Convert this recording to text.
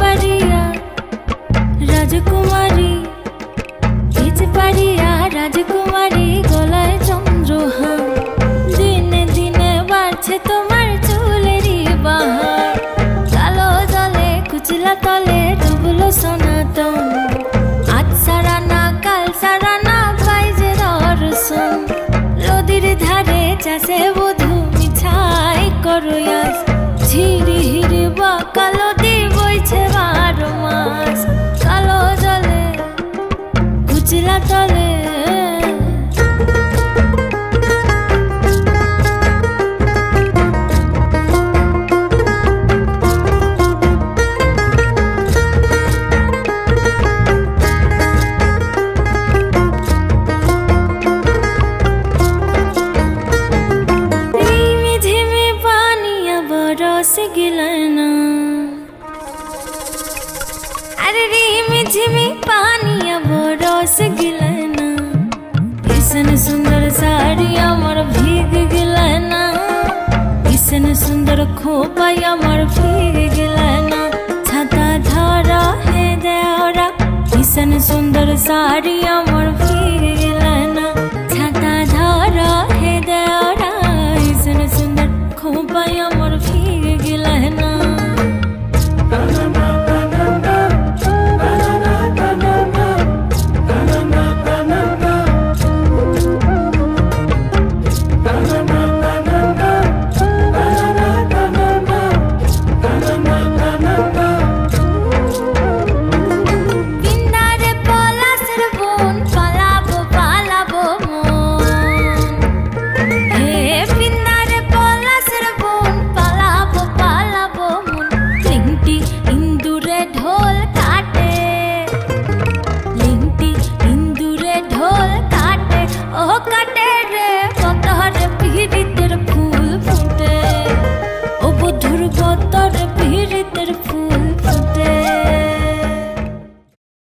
পারিয়া রাজকুমারী, পারিয়া রাজকুমারী, গলায় চন্দ্রহার। দিনে দিনে বাড়ছে তোমার চুলেরই বাহার। কালো জলে কুচলা তলে ডুবলো সনাতন। আজ সারা না কাল সারা না পাই যে দর্শন। নদীর ধারে চাষে বধূ মিছাই করয়াস। ঝিরি হিরি বা কালো দি বইছে 12 মাস। কালো জলে কুচলা তলে से गिलाना। अरे रिमी झिमी पानी अब रस गिलाना। इसन सुंदर साड़ी আমার भीग गिलाना। इसन सुंदर खोपा আমার भीग गिलाना। छाता धरा है देवरा। इसन सुंदर साड़ी আমার भीग